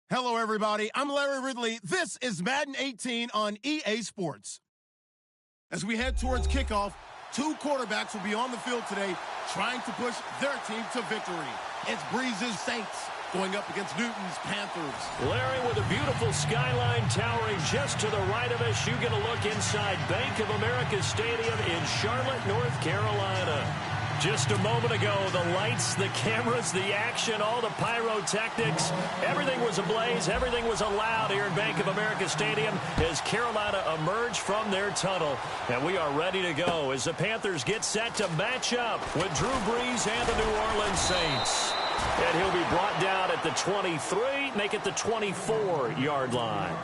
Hello, everybody. I'm Larry Ridley. This is Madden 18 on EA Sports. As we head towards kickoff, two quarterbacks will be on the field today trying to push their team to victory. It's Breeze's Saints going up against Newton's Panthers. Larry, with a beautiful skyline towering just to the right of us, you get a look inside Bank of America Stadium in Charlotte, North Carolina. Just a moment ago, the lights, the cameras, the action, all the pyrotechnics, everything was ablaze, everything was allowed here in Bank of America Stadium as Carolina emerged from their tunnel. And we are ready to go as the Panthers get set to match up with Drew Brees and the New Orleans Saints. And he'll be brought down at the 23, make it the 24-yard line.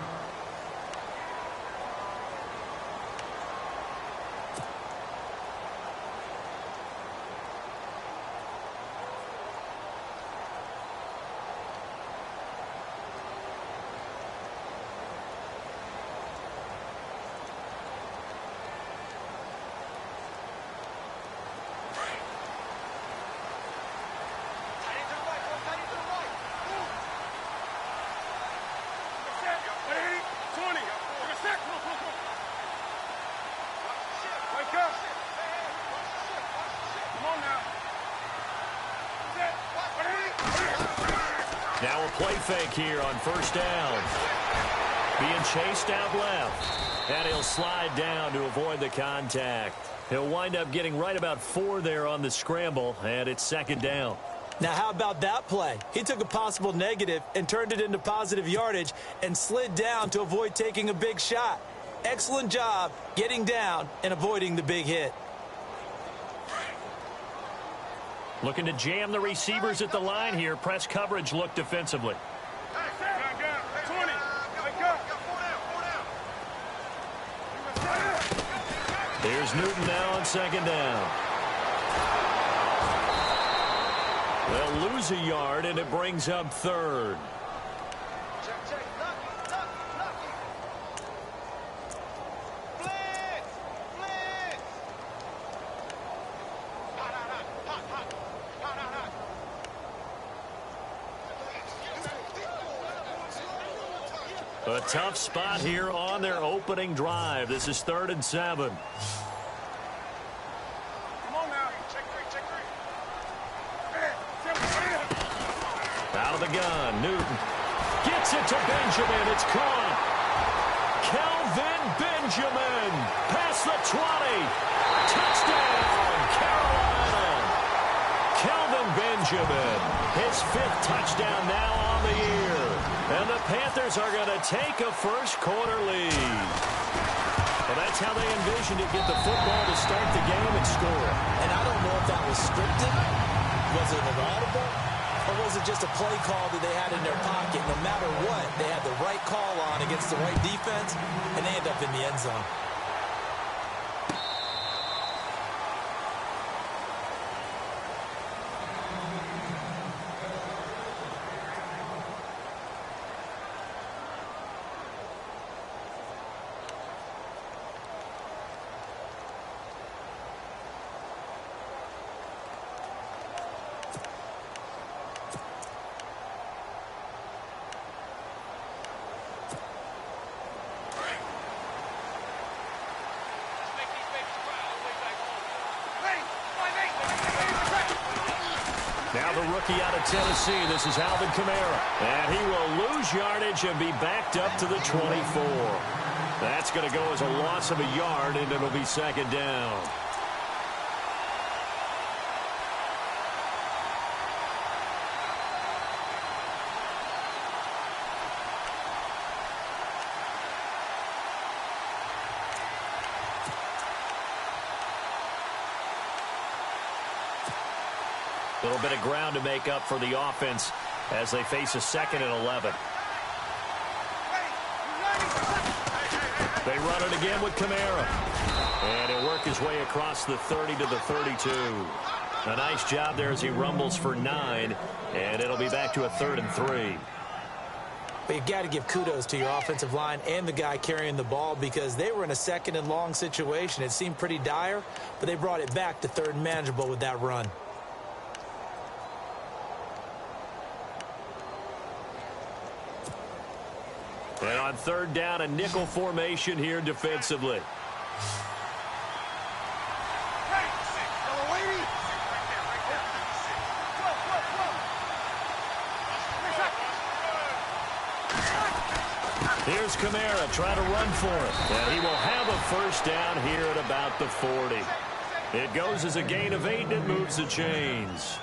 Now a play fake here on first down. Being chased out left. And he'll slide down to avoid the contact. He'll wind up getting right about 4 there on the scramble, and it's second down. Now, how about that play? He took a possible negative and turned it into positive yardage and slid down to avoid taking a big shot. Excellent job getting down and avoiding the big hit. Looking to jam the receivers at the line here. Press coverage look defensively. Here's Newton now on second down. They'll lose a yard, and it brings up third. A tough spot here on their opening drive. This is 3rd and 7. Come on now. Check three. Out of the gun. Newton gets it to Benjamin. It's caught. Kelvin Benjamin. Past the 20. Touchdown, Carolina. Kelvin Benjamin. His 5th touchdown now on the year. And the Panthers are going to take a first-quarter lead. Well, that's how they envisioned it, get the football to start the game and score. And I don't know if that was scripted, was it an audible, or was it just a play call that they had in their pocket? No matter what, they had the right call on against the right defense, and they end up in the end zone. Now the rookie out of Tennessee, this is Alvin Kamara. And he will lose yardage and be backed up to the 24. That's going to go as a loss of a yard, and it'll be second down. A little bit of ground to make up for the offense as they face a 2nd and 11. They run it again with Kamara. And he'll work his way across the 30 to the 32. A nice job there as he rumbles for 9. And it'll be back to a 3rd and 3. But you got to give kudos to your offensive line and the guy carrying the ball because they were in a 2nd and long situation. It seemed pretty dire, but they brought it back to 3rd and manageable with that run. And on third down, a nickel formation here defensively. Here's Kamara trying to run for it. And he will have a first down here at about the 40. It goes as a gain of 8, and it moves the chains.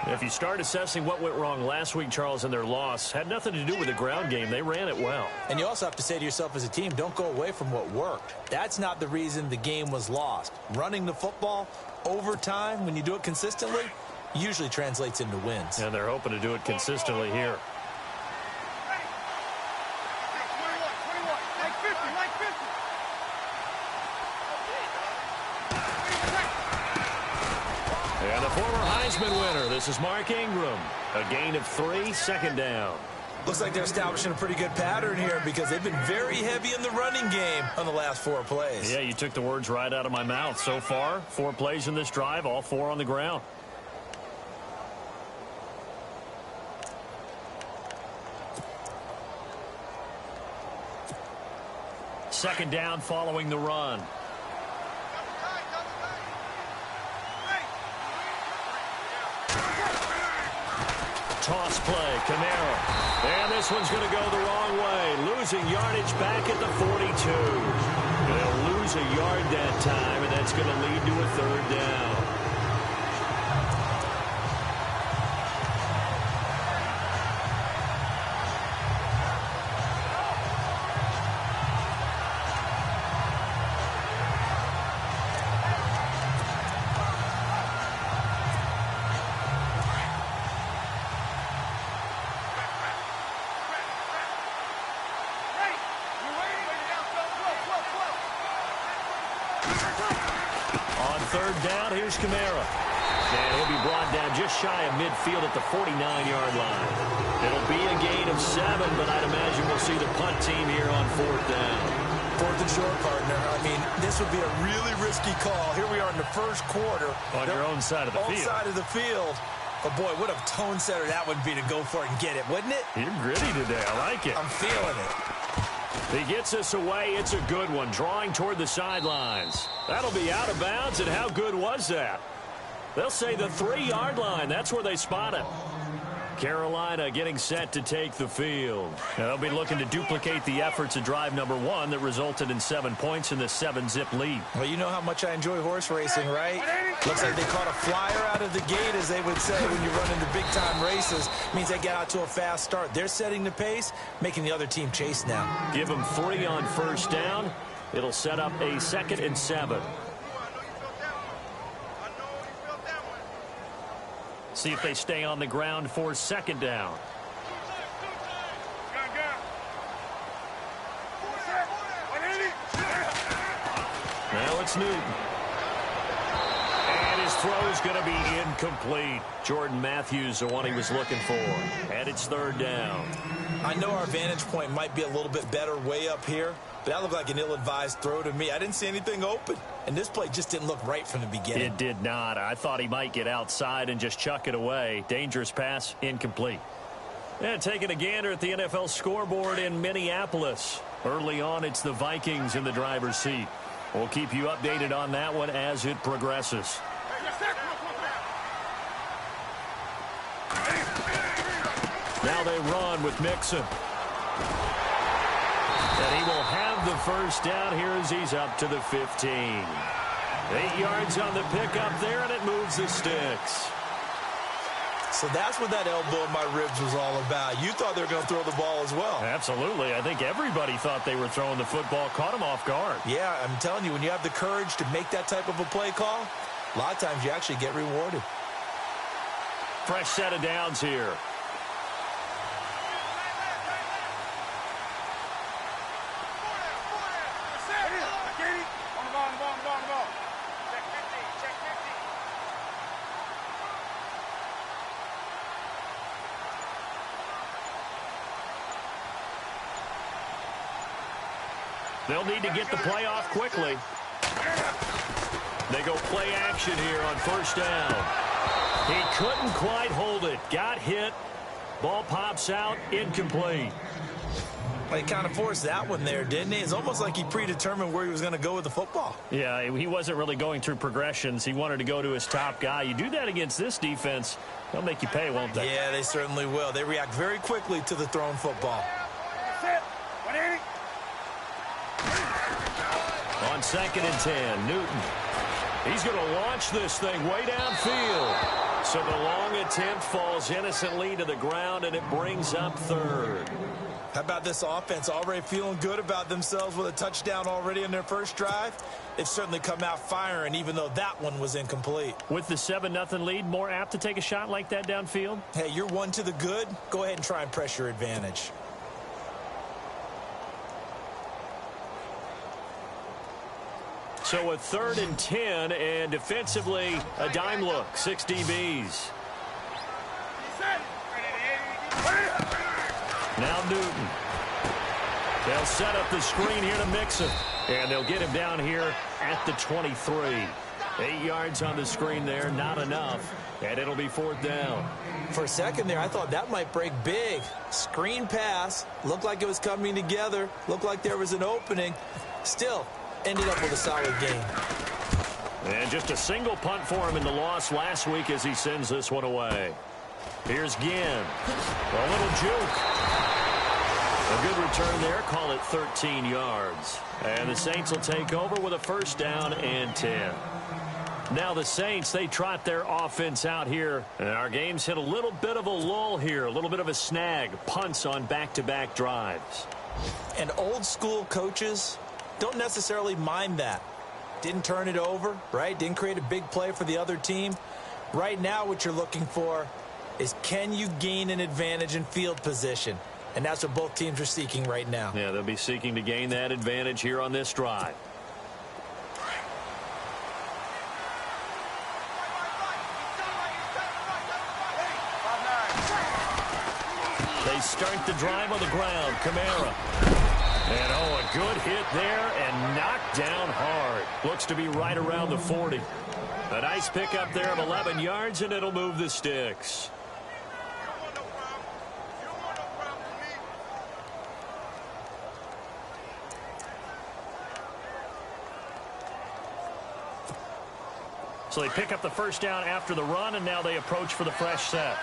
If you start assessing what went wrong last week, Charles, in their loss, had nothing to do with the ground game. They ran it well. And you also have to say to yourself as a team, don't go away from what worked. That's not the reason the game was lost. Running the football over time, when you do it consistently, usually translates into wins. And they're hoping to do it consistently here. And the former Heisman winner, this is Mark Ingram. A gain of 3, second down. Looks like they're establishing a pretty good pattern here because they've been very heavy in the running game on the last 4 plays. Yeah, you took the words right out of my mouth. So far, 4 plays in this drive, all 4 on the ground. Second down following the run. Toss play, Kamara. And this one's going to go the wrong way. Losing yardage back at the 42. They'll lose a yard that time, and that's going to lead to a third down. Third down, here's Kamara. And he'll be brought down just shy of midfield at the 49-yard line. It'll be a gain of 7, but I'd imagine we'll see the punt team here on 4th down. 4th and short, partner. I mean, this would be a really risky call. Here we are in the first quarter. On your own side of the field. Own side of the field. But, boy, what a tone setter that would be to go for it and get it, wouldn't it? You're gritty today. I like it. I'm feeling it. He gets us away. It's a good one, drawing toward the sidelines. That'll be out of bounds, and how good was that? They'll say the 3-yard line. That's where they spot it. Carolina getting set to take the field. Now they'll be looking to duplicate the efforts of drive number 1 that resulted in 7 points in the 7-zip lead. Well, you know how much I enjoy horse racing, right? Looks like they caught a flyer out of the gate, as they would say when you run into big-time races. Means they get out to a fast start. They're setting the pace, making the other team chase now. Give them 3 on first down. It'll set up a 2nd and 7. See if they stay on the ground for 2nd down. Now it's Newton. And his throw is going to be incomplete. Jordan Matthews, the one he was looking for. And it's 3rd down. I know our vantage point might be a little bit better way up here, but that looked like an ill-advised throw to me. I didn't see anything open, and this play just didn't look right from the beginning. It did not. I thought he might get outside and just chuck it away. Dangerous pass, incomplete. And taking a gander at the NFL scoreboard in Minneapolis. Early on, it's the Vikings in the driver's seat. We'll keep you updated on that one as it progresses. Now they run with Mixon. And he will have the first down here as he's up to the 15. 8 yards on the pickup there, and it moves the sticks. So that's what that elbow in my ribs was all about. You thought they were going to throw the ball as well. Absolutely. I think everybody thought they were throwing the football, caught him off guard. Yeah, I'm telling you, when you have the courage to make that type of a play call, a lot of times you actually get rewarded. Fresh set of downs here. They'll need to get the play off quickly. They go play action here on first down. He couldn't quite hold it. Got hit. Ball pops out. Incomplete. Well, he kind of forced that one there, didn't he? It's almost like he predetermined where he was going to go with the football. Yeah, he wasn't really going through progressions. He wanted to go to his top guy. You do that against this defense, they'll make you pay, won't they? Yeah, they certainly will. They react very quickly to the thrown football. On 2nd and 10, Newton. He's going to launch this thing way downfield. So the long attempt falls innocently to the ground, and it brings up 3rd. How about this offense already feeling good about themselves with a touchdown already in their first drive? They've certainly come out firing, even though that one was incomplete. With the 7-0 lead, more apt to take a shot like that downfield? Hey, you're one to the good. Go ahead and try and press your advantage. So a 3rd and 10, and defensively, a dime look, 6 DBs. Now Newton. They'll set up the screen here to Mixon. And they'll get him down here at the 23. 8 yards on the screen there, not enough. And it'll be 4th down. For a second there, I thought that might break big. Screen pass. Looked like it was coming together. Looked like there was an opening. Still, ended up with a solid gain. And just a single punt for him in the loss last week as he sends this one away. Here's Ginn. A little juke. A good return there. Call it 13 yards. And the Saints will take over with a 1st down and 10. Now the Saints, they trot their offense out here. And our game's hit a little bit of a lull here. A little bit of a snag. Punts on back-to-back drives. And old school coaches don't necessarily mind that. Didn't turn it over, right? Didn't create a big play for the other team. Right now what you're looking for is, can you gain an advantage in field position? And that's what both teams are seeking right now. Yeah, they'll be seeking to gain that advantage here on this drive. They start the drive on the ground. Kamara. And, oh, a good hit there and knocked down hard. Looks to be right around the 40. A nice pickup there of 11 yards, and it'll move the sticks. So they pick up the 1st down after the run, and now they approach for the fresh set.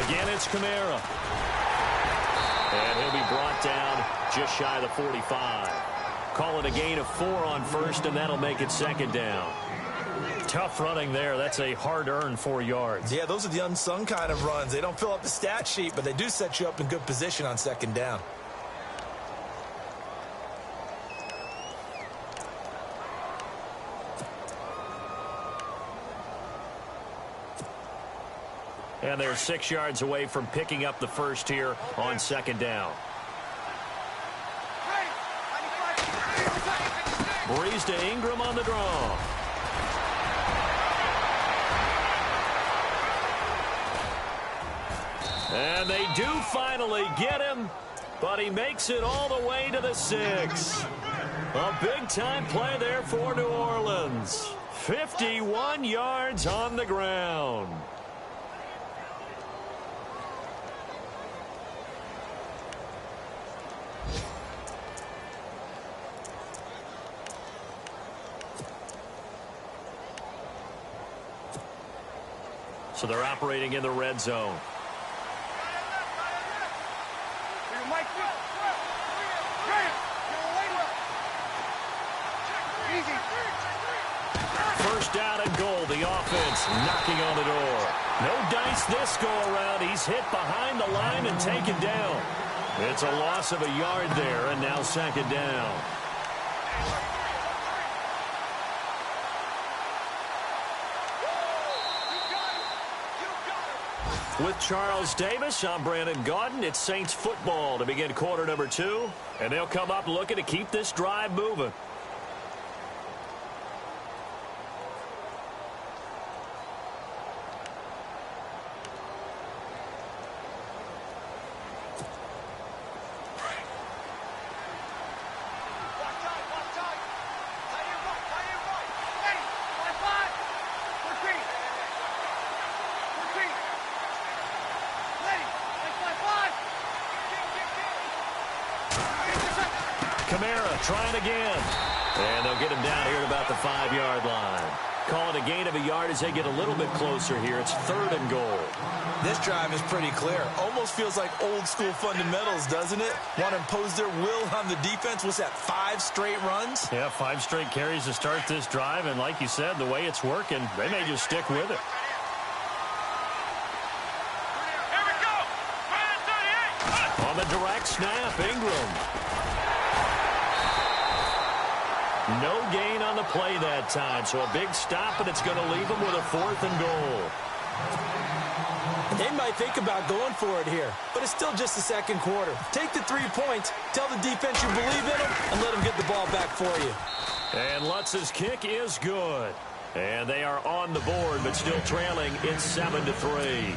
Again, it's Kamara. And he'll be brought down just shy of the 45. Call it a gain of 4 on 1st, and that'll make it 2nd down. Tough running there. That's a hard-earned 4 yards. Yeah, those are the unsung kind of runs. They don't fill up the stat sheet, but they do set you up in good position on 2nd down. And they're 6 yards away from picking up the 1st here on 2nd down. Breeze to Ingram on the draw. And they do finally get him, but he makes it all the way to the 6. A big-time play there for New Orleans. 51 yards on the ground. So they're operating in the red zone. First down and goal. The offense knocking on the door. No dice this go around. He's hit behind the line and taken down. It's a loss of a yard there, and now 2nd down. With Charles Davis, I'm Brandon Gaudin. It's Saints football to begin quarter number 2. And they'll come up looking to keep this drive moving. Kamara trying again. And they'll get him down here at about the 5-yard line. Call it a gain of a yard as they get a little bit closer here. It's 3rd and goal. This drive is pretty clear. Almost feels like old school fundamentals, doesn't it? Want to impose their will on the defense. What's that, 5 straight runs? Yeah, 5 straight carries to start this drive. And like you said, the way it's working, they may just stick with it. Here we go. On the direct snap, Ingram. No gain on the play that time, so a big stop, and it's going to leave them with a 4th and goal. They might think about going for it here, but it's still just the second quarter. Take the 3 points, tell the defense you believe in them, and let them get the ball back for you. And Lutz's kick is good. And they are on the board, but still trailing. It's 7-3.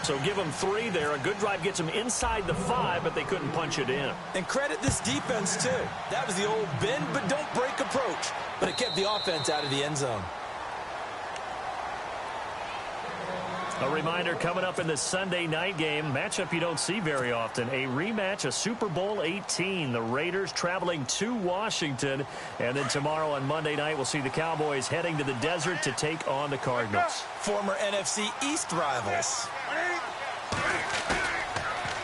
So give them 3 there. A good drive gets them inside the 5, but they couldn't punch it in. And credit this defense, too. That was the old bend but don't break approach. But it kept the offense out of the end zone. A reminder coming up in the Sunday night game, matchup you don't see very often, a rematch of Super Bowl 18. The Raiders traveling to Washington. And then tomorrow on Monday night, we'll see the Cowboys heading to the desert to take on the Cardinals. Former NFC East rivals.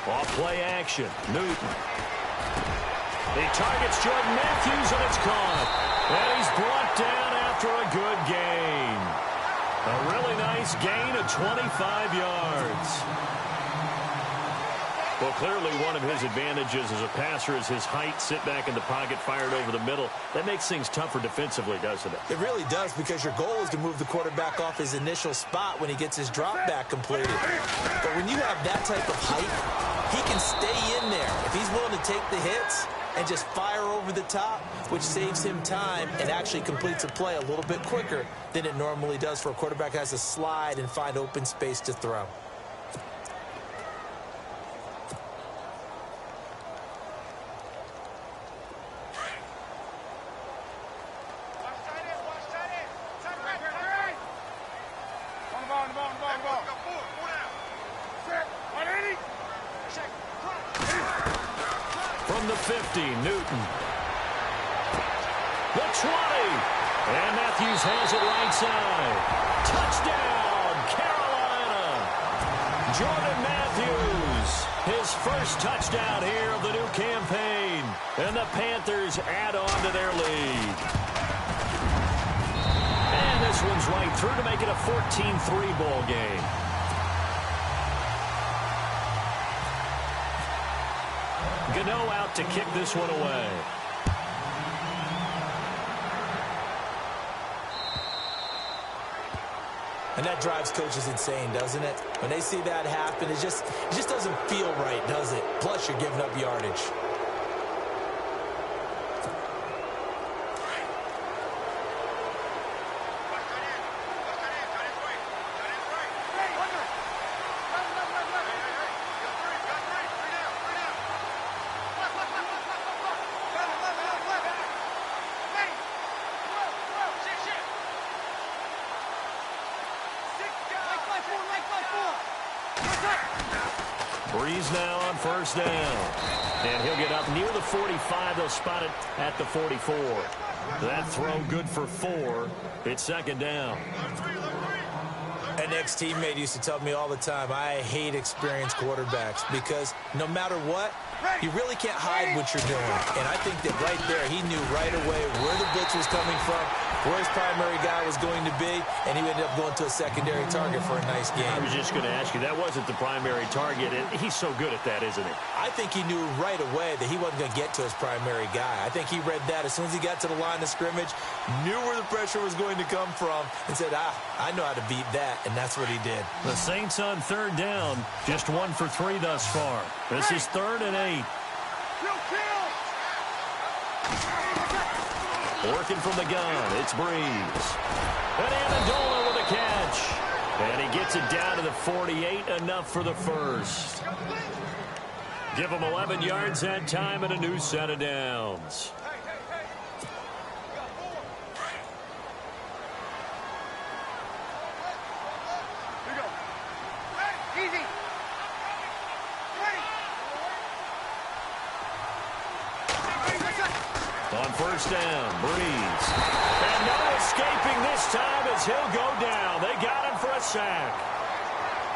Off play action, Newton. He targets Jordan Matthews, and it's caught. And he's brought down after a good gain. A really nice gain of 25 yards. Well, clearly one of his advantages as a passer is his height. Sit back in the pocket, fired over the middle. That makes things tougher defensively, doesn't it? It really does, because your goal is to move the quarterback off his initial spot when he gets his drop back completed. But when you have that type of height, he can stay in there. If he's willing to take the hits and just fire over the top, which saves him time and actually completes a play a little bit quicker than it normally does for a quarterback that has to slide and find open space to throw. From the 50, Newton. The 20. And Matthews has it right side. Touchdown, Carolina. Jordan Matthews, his first touchdown here of the new campaign. And the Panthers add on to their lead. And this one's right through to make it a 14-3 ball game. Gano out to kick this one away. And that drives coaches insane, doesn't it? When they see that happen, it just doesn't feel right, does it? Plus, you're giving up yardage. Breeze now on first down. And he'll get up near the 45. They'll spot it at the 44. That throw good for 4. It's second down. An ex-teammate used to tell me all the time, I hate experienced quarterbacks because no matter what, you really can't hide what you're doing. And I think that right there, he knew right away where the blitz was coming from, where his primary guy was going to be, and he ended up going to a secondary target for a nice game. I was just going to ask you, that wasn't the primary target. He's so good at that, isn't he? I think he knew right away that he wasn't going to get to his primary guy. I think he read that as soon as he got to the line of scrimmage, knew where the pressure was going to come from, and said, I know how to beat that, and that's what he did. The Saints on third down, just 1 for 3 thus far. This is 3rd and 8. Working from the gun, it's Breeze. And Amendola with a catch. And he gets it down to the 48, enough for the first. Give him 11 yards that time and a new set of downs. On first down, Breeze. And no escaping this time as he'll go down. They got him for a sack.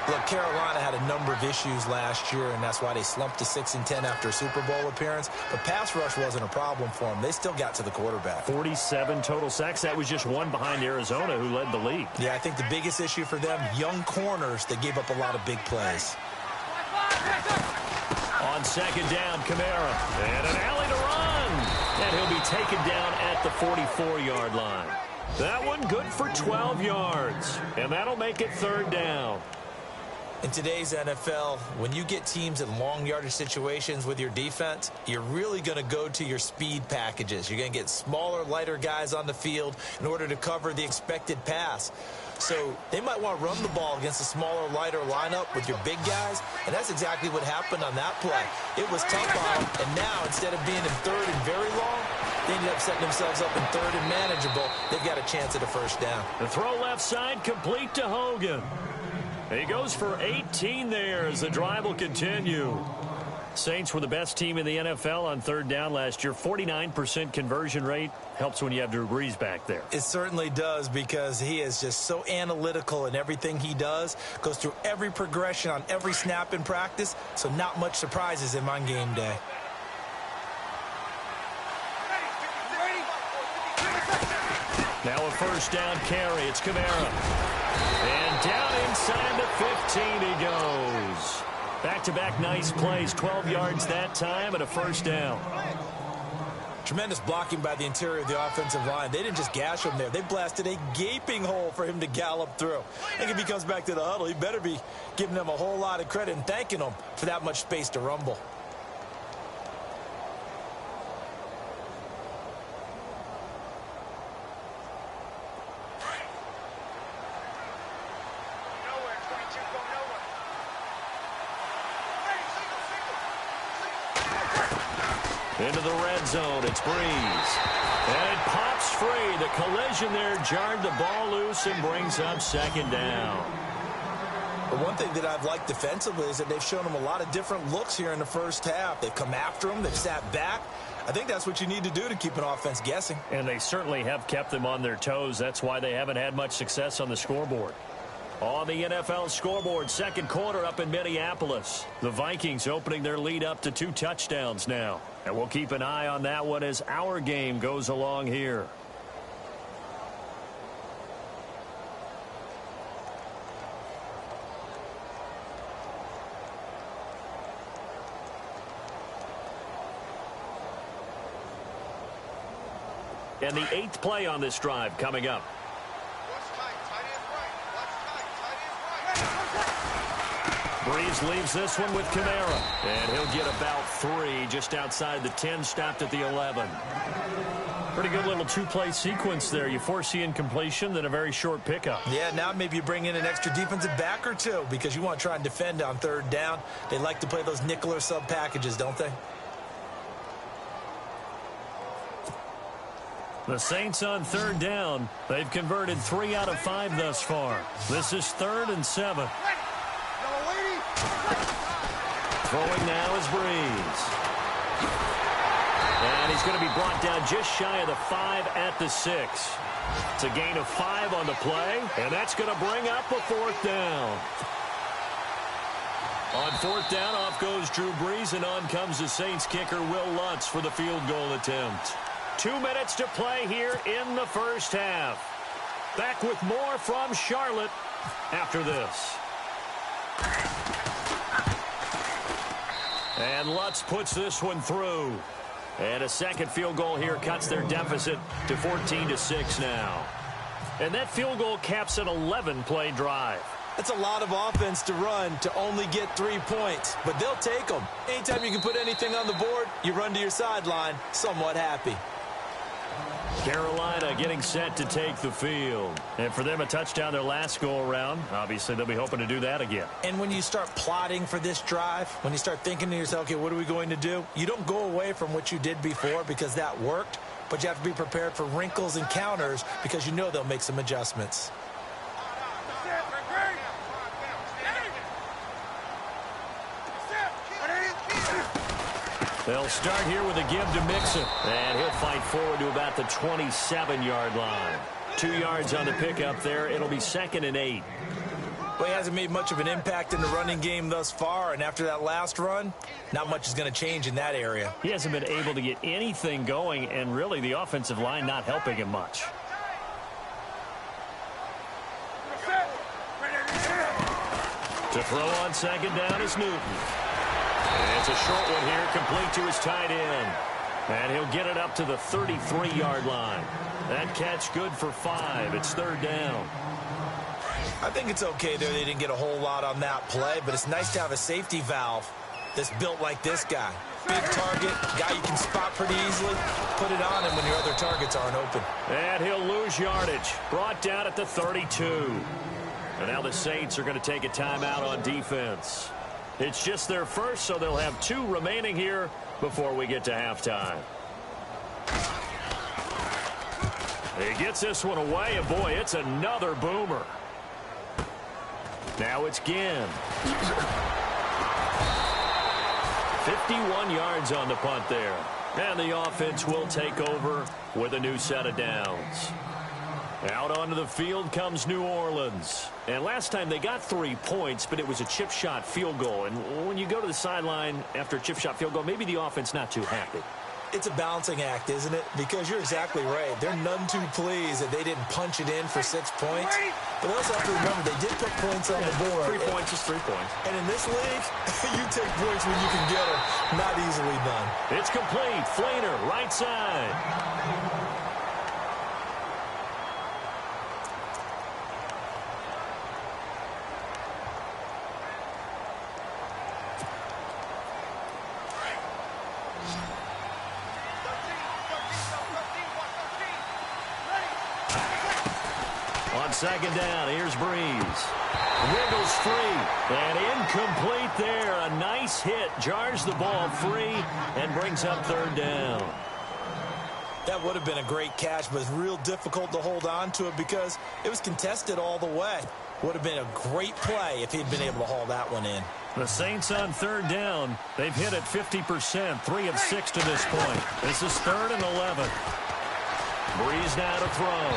Look, Carolina had a number of issues last year, and that's why they slumped to 6-10 after a Super Bowl appearance. But pass rush wasn't a problem for them. They still got to the quarterback. 47 total sacks. That was just one behind Arizona, who led the league. Yeah, I think the biggest issue for them, young corners that gave up a lot of big plays. On second down, Kamara. And an alley to run. And he'll be taken down at the 44-yard line. That one good for 12 yards. And that'll make it third down. In today's NFL, when you get teams in long yardage situations with your defense, you're really going to go to your speed packages. You're going to get smaller, lighter guys on the field in order to cover the expected pass. So they might want to run the ball against a smaller, lighter lineup with your big guys, and that's exactly what happened on that play. It was tough on them, and now instead of being in third and very long, they ended up setting themselves up in third and manageable. They've got a chance at a first down. The throw left side complete to Hogan. He goes for 18 there as the drive will continue. Saints were the best team in the NFL on third down last year. 49% conversion rate. Helps when you have Drew Brees back there. It certainly does, because he is just so analytical in everything he does. Goes through every progression on every snap in practice, so not much surprises him on game day. Now a first down carry. It's Kamara. And down inside the 15 he goes. Back-to-back nice plays. 12 yards that time and a first down. Tremendous blocking by the interior of the offensive line. They didn't just gash him there. They blasted a gaping hole for him to gallop through. I think if he comes back to the huddle, he better be giving them a whole lot of credit and thanking them for that much space to rumble. Into the red zone, it's Breeze. And it pops free. The collision there jarred the ball loose and brings up second down. The one thing that I've liked defensively is that they've shown them a lot of different looks here in the first half. They've come after them. They've sat back. I think that's what you need to do to keep an offense guessing. And they certainly have kept them on their toes. That's why they haven't had much success on the scoreboard. On the NFL scoreboard, second quarter up in Minneapolis. The Vikings opening their lead up to 2 touchdowns now. And we'll keep an eye on that one as our game goes along here. And the 8th play on this drive coming up. Breeze leaves this one with Kamara. And he'll get about 3 just outside the 10, stopped at the 11. Pretty good little 2-play sequence there. You foresee incompletion, then a very short pickup. Yeah, now maybe you bring in an extra defensive back or 2 because you want to try and defend on third down. They like to play those nickel or sub packages, don't they? The Saints on third down. They've converted 3 out of 5 thus far. This is 3rd and 7. Throwing now is Breeze. And he's going to be brought down just shy of the 5 at the 6. It's a gain of 5 on the play, and that's going to bring up a 4th down. On 4th down, off goes Drew Brees, and on comes the Saints kicker, Will Lutz, for the field goal attempt. 2 minutes to play here in the first half. Back with more from Charlotte after this. And Lutz puts this one through. And a second field goal here cuts their deficit to 14-6 now. And that field goal caps an 11-play drive. That's a lot of offense to run to only get 3 points, but they'll take them. Anytime you can put anything on the board, you run to your sideline somewhat happy. Carolina getting set to take the field. And for them, a touchdown their last go-around. Obviously, they'll be hoping to do that again. And when you start plotting for this drive, when you start thinking to yourself, okay, what are we going to do? You don't go away from what you did before because that worked, but you have to be prepared for wrinkles and counters because you know they'll make some adjustments. They'll start here with a give to Mixon. And he'll fight forward to about the 27-yard line. 2 yards on the pickup there. It'll be 2nd and 8. Well, he hasn't made much of an impact in the running game thus far, and after that last run, not much is going to change in that area. He hasn't been able to get anything going, and really the offensive line not helping him much. To throw on 2nd down is Newton. And it's a short one here, complete to his tight end. And he'll get it up to the 33-yard line. That catch good for 5. It's 3rd down. I think it's okay there. They didn't get a whole lot on that play, but it's nice to have a safety valve that's built like this guy. Big target, guy you can spot pretty easily. Put it on him when your other targets aren't open. And he'll lose yardage. Brought down at the 32. And now the Saints are going to take a timeout on defense. It's just their first, so they'll have 2 remaining here before we get to halftime. He gets this one away, and boy, it's another boomer. Now it's Ginn. 51 yards on the punt there. And the offense will take over with a new set of downs. Out onto the field comes New Orleans. And last time they got 3 points, but it was a chip shot field goal. And when you go to the sideline after a chip shot field goal, maybe the offense not too happy. It's a balancing act, isn't it? Because you're exactly right. They're none too pleased that they didn't punch it in for 6 points. But they also have to remember they did put points on the board. 3 points is 3 points. And in this league, you take points when you can get them. Not easily done. It's complete. Flainer, right side. On 2nd down, here's Breeze. Wiggles free, and incomplete there. A nice hit, jars the ball free, and brings up 3rd down. That would have been a great catch, but it's real difficult to hold on to it because it was contested all the way. Would have been a great play if he'd been able to haul that one in. The Saints on 3rd down. They've hit it 50%, 3 of 6 to this point. This is 3rd and 11. Breeze now to throw.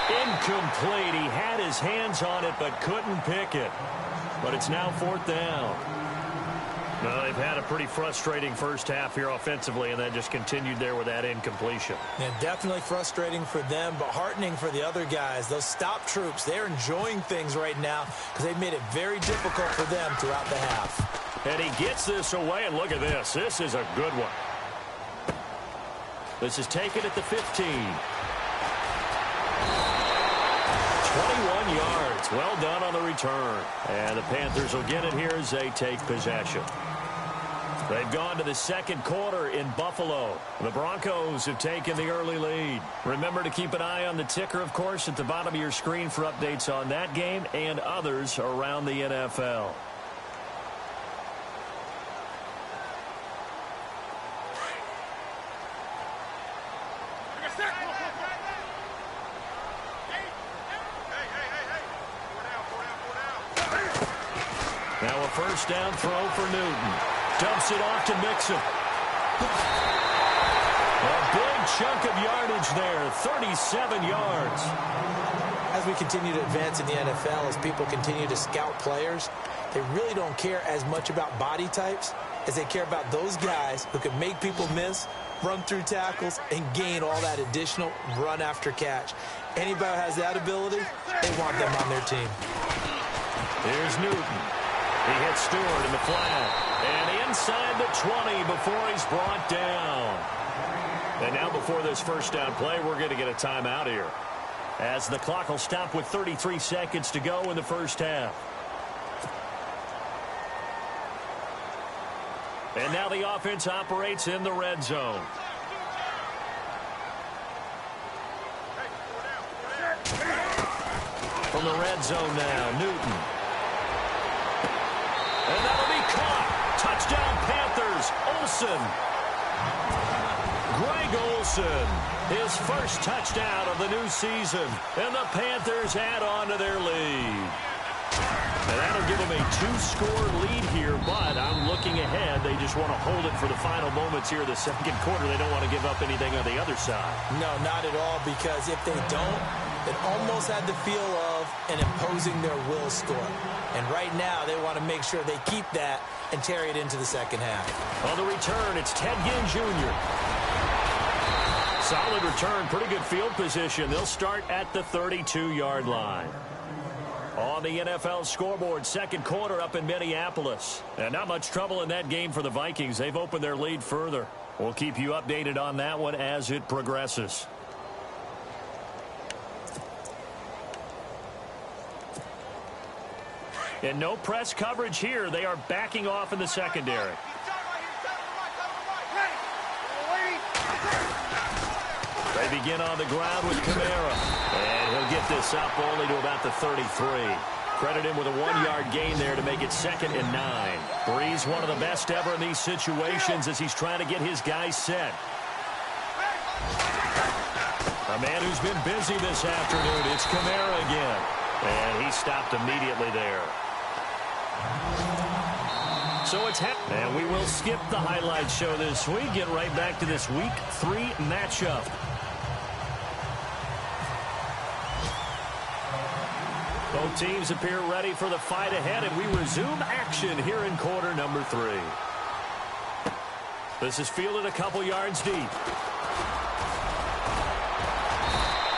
Incomplete. He had his hands on it but couldn't pick it. But it's now 4th down. Well, they've had a pretty frustrating first half here offensively, and that just continued there with that incompletion. Yeah, definitely frustrating for them, but heartening for the other guys. Those stop troops, they're enjoying things right now because they've made it very difficult for them throughout the half. And he gets this away, and look at this. This is a good one. This is taken at the 15. 21 yards. Well done on the return. And the Panthers will get it here as they take possession. They've gone to the 2nd quarter in Buffalo. The Broncos have taken the early lead. Remember to keep an eye on the ticker, of course, at the bottom of your screen for updates on that game and others around the NFL. Now a 1st down throw for Newton. Dumps it off to Mixon. A big chunk of yardage there, 37 yards. As we continue to advance in the NFL, as people continue to scout players, they really don't care as much about body types as they care about those guys who can make people miss, run through tackles, and gain all that additional run after catch. Anybody who has that ability, they want them on their team. Here's Newton. He hits Stewart in the flat. And inside the 20 before he's brought down. And now before this 1st down play, we're going to get a timeout here, as the clock will stop with 33 seconds to go in the first half. And now the offense operates in the red zone. From the red zone now, Newton. And that'll be caught. Touchdown Panthers. Olsen. Greg Olsen. His first touchdown of the new season. And the Panthers add on to their lead. And that'll give them a 2-score lead here, but I'm looking ahead. They just want to hold it for the final moments here of the second quarter. They don't want to give up anything on the other side. No, not at all, because if they don't, it almost had the feel of an imposing their will score. And right now, they want to make sure they keep that and carry it into the second half. On the return, it's Ted Ginn Jr. Solid return, pretty good field position. They'll start at the 32-yard line. On the NFL scoreboard, second quarter up in Minneapolis. And not much trouble in that game for the Vikings. They've opened their lead further. We'll keep you updated on that one as it progresses. And no press coverage here. They are backing off in the secondary. They begin on the ground with Kamara. And he'll get this up only to about the 33. Credit him with a 1-yard gain there to make it 2nd and 9. Breeze, one of the best ever in these situations as he's trying to get his guys set. A man who's been busy this afternoon. It's Kamara again. And he stopped immediately there. So it's and we will skip the highlight show this week. Get right back to this Week 3 matchup. Both teams appear ready for the fight ahead, and we resume action here in quarter number 3. This is fielded a couple yards deep.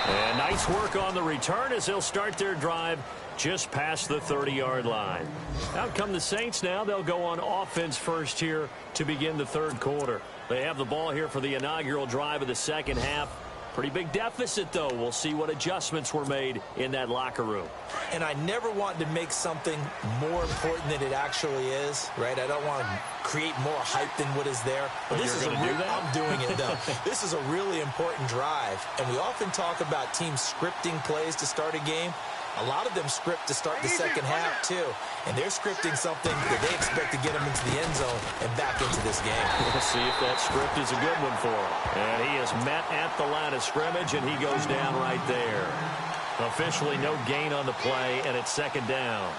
And nice work on the return as they'll start their drive just past the 30-yard line. Out come the Saints now. They'll go on offense first here to begin the third quarter. They have the ball here for the inaugural drive of the second half. Pretty big deficit, though. We'll see what adjustments were made in that locker room. And I never want to make something more important than it actually is, right? I don't want to create more hype than what is there. But this is I'm doing it, though. This is a really important drive. And we often talk about teams scripting plays to start a game. A lot of them script to start the second half, too. And they're scripting something that they expect to get them into the end zone and back into this game. We'll see if that script is a good one for him. And he is met at the line of scrimmage, and he goes down right there. Officially no gain on the play, and it's 2nd down.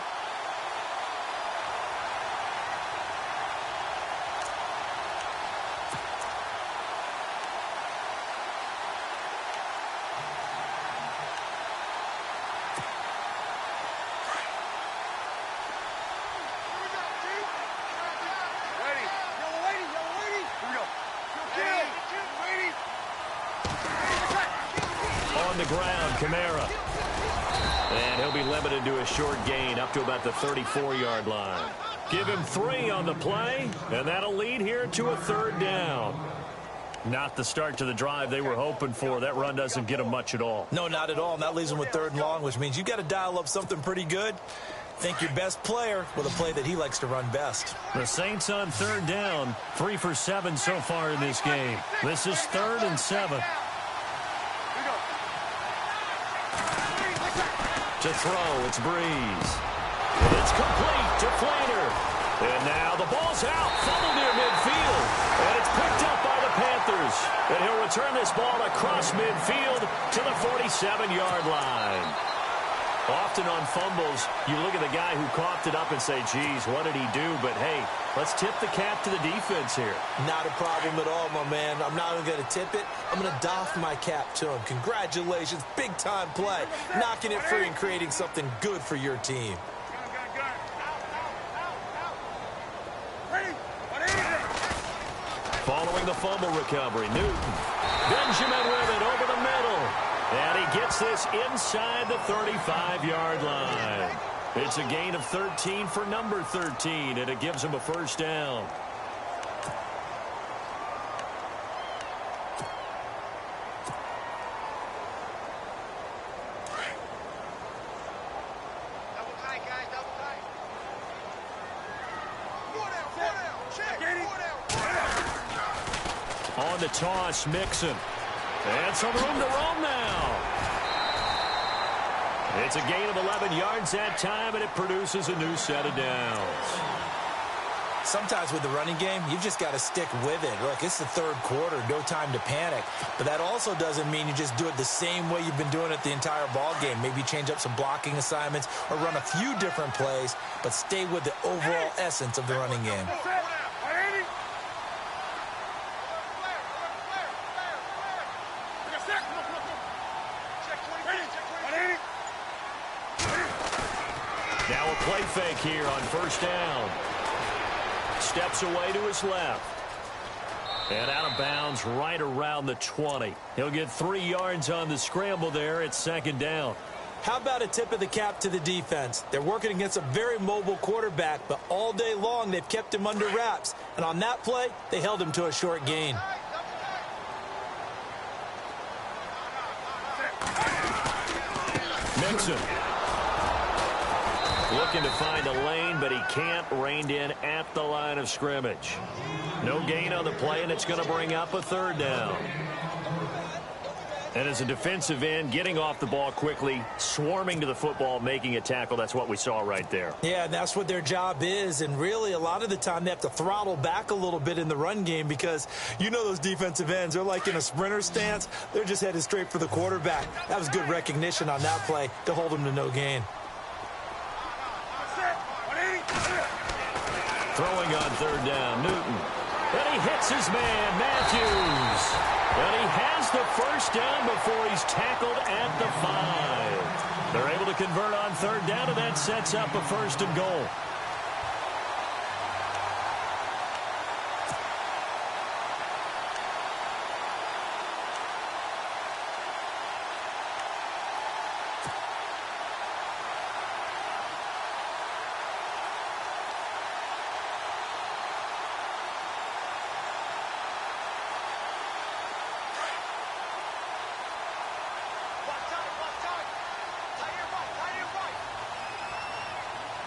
On the ground, Kamara. And he'll be limited to a short gain up to about the 34-yard line. Give him 3 on the play, and that'll lead here to a 3rd down. Not the start to the drive they were hoping for. That run doesn't get them much at all. No, not at all. And that leaves them with 3rd and long, which means you've got to dial up something pretty good. Think your best player with a play that he likes to run best. The Saints on 3rd down, 3 for 7 so far in this game. This is 3rd and 7. To throw, it's Breeze. It's complete to Flater. And now the ball's out, fumble near midfield. And it's picked up by the Panthers. And he'll return this ball across midfield to the 47-yard line. Often on fumbles, you look at the guy who coughed it up and say, geez, what did he do? But, hey, let's tip the cap to the defense here. Not a problem at all, my man. I'm not even going to tip it. I'm going to doff my cap to him. Congratulations. Big-time play. Knocking it free and creating something good for your team. Following the fumble recovery, Newton. Benjamin with it over the middle. And he gets this inside the 35-yard line. It's a gain of 13 for number 13, and it gives him a 1st down. On the toss, Mixon. And some room to roam now. It's a gain of 11 yards that time, and it produces a new set of downs. Sometimes with the running game, you've just got to stick with it. Look, it's the third quarter, no time to panic. But that also doesn't mean you just do it the same way you've been doing it the entire ball game. Maybe change up some blocking assignments or run a few different plays, but stay with the overall essence of the running game. Now a play fake here on first down. Steps away to his left. And out of bounds right around the 20. He'll get 3 yards on the scramble there. It's second down. How about a tip of the cap to the defense? They're working against a very mobile quarterback, but all day long they've kept him under wraps. And on that play, they held him to a short gain. Mixon. Looking to find a lane, but he can't. Reined in at the line of scrimmage. No gain on the play, and it's going to bring up a third down. And as a defensive end, getting off the ball quickly, swarming to the football, making a tackle, that's what we saw right there. Yeah, and that's what their job is. And really, a lot of the time, they have to throttle back a little bit in the run game because you know those defensive ends, they're like in a sprinter stance. They're just headed straight for the quarterback. That was good recognition on that play to hold him to no gain. Throwing on third down, Newton. And he hits his man, Matthews. And he has the first down before he's tackled at the 5. They're able to convert on third down, and that sets up a first and goal.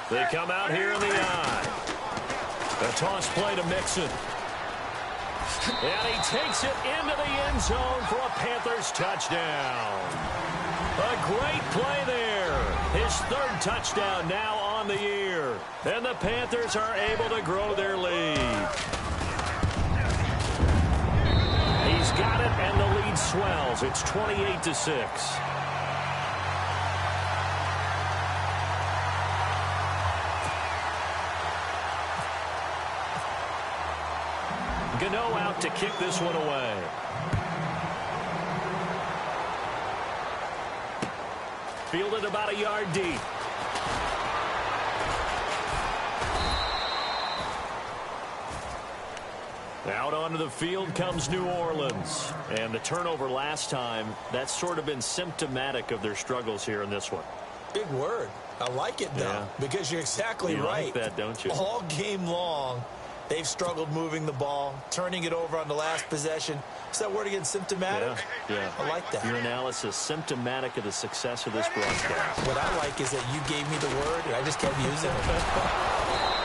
They come out here in the eye. A toss play to Mixon. And he takes it into the end zone for a Panthers touchdown. A great play there. His third touchdown now on the year. And the Panthers are able to grow their lead. He's got it, and the lead swells. It's 28-6. Gano out to kick this one away. Fielded about a yard deep. Out onto the field comes New Orleans. And the turnover last time, that's sort of been symptomatic of their struggles here in this one. Big word. I like it, though, because you're exactly right. You like that, don't you? All game long, they've struggled moving the ball, turning it over on the last possession. Is that word again, symptomatic? Yeah. I like that. Your analysis, symptomatic of the success of this broadcast. What I like is that you gave me the word, and I just kept using it.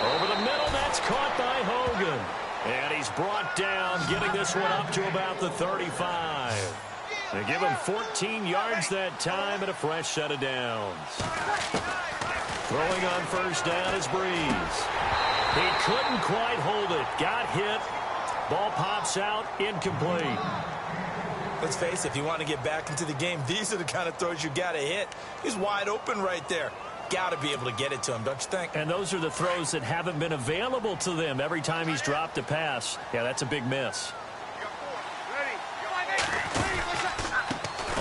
Over the middle, that's caught by Hogan. And he's brought down, getting this one up to about the 35. They give him 14 yards that time and a fresh set of downs. Throwing on first down is Breeze. He couldn't quite hold it. Got hit. Ball pops out. Incomplete. Let's face it, if you want to get back into the game, these are the kind of throws you got to hit. He's wide open right there. Got to be able to get it to him, don't you think? And those are the throws that haven't been available to them every time he's dropped a pass. Yeah, that's a big miss.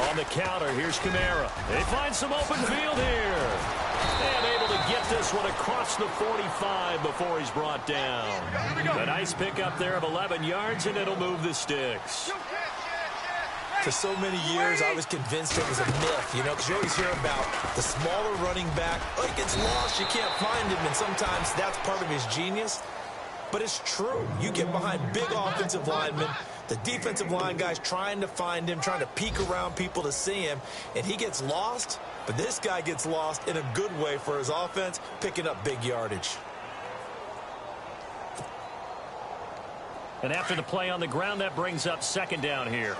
On the counter, here's Kamara. They find some open field here. And able to get this one across the 45 before he's brought down. A nice pickup there of 11 yards, and it'll move the sticks. For so many years, I was convinced it was a myth, because you always hear about the smaller running back. Oh, he gets lost, you can't find him, and sometimes that's part of his genius. But it's true. You get behind big offensive linemen, the defensive line guys trying to find him, trying to peek around people to see him, and he gets lost. But this guy gets lost in a good way for his offense, picking up big yardage. And after the play on the ground, that brings up second down here.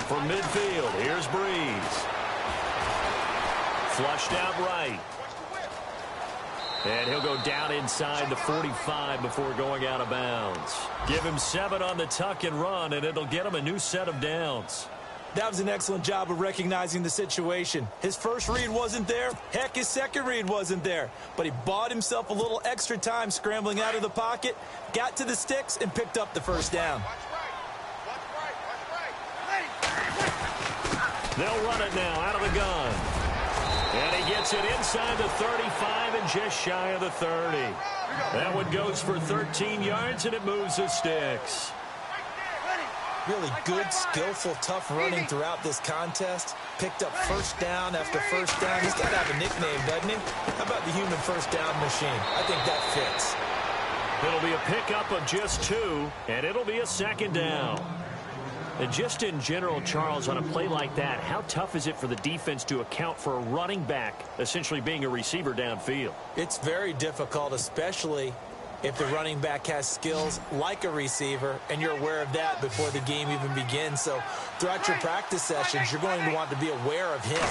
From midfield, here's Breeze. Flushed out right. And he'll go down inside the 45 before going out of bounds. Give him 7 on the tuck and run, and it'll get him a new set of downs. That was an excellent job of recognizing the situation. His first read wasn't there. Heck, his second read wasn't there. But he bought himself a little extra time scrambling out of the pocket, got to the sticks, and picked up the first down. They'll run it now out of the gun. And he gets it inside the 35 and just shy of the 30. That one goes for 13 yards, and it moves the sticks. Really good, skillful, tough running throughout this contest. Picked up first down after first down. He's got to have a nickname, doesn't he? How about the human first down machine? I think that fits. It'll be a pickup of just 2, and it'll be a second down. And just in general, Charles, on a play like that, how tough is it for the defense to account for a running back essentially being a receiver downfield? It's very difficult, especially if the running back has skills like a receiver, and you're aware of that before the game even begins. So throughout your practice sessions, you're going to want to be aware of him.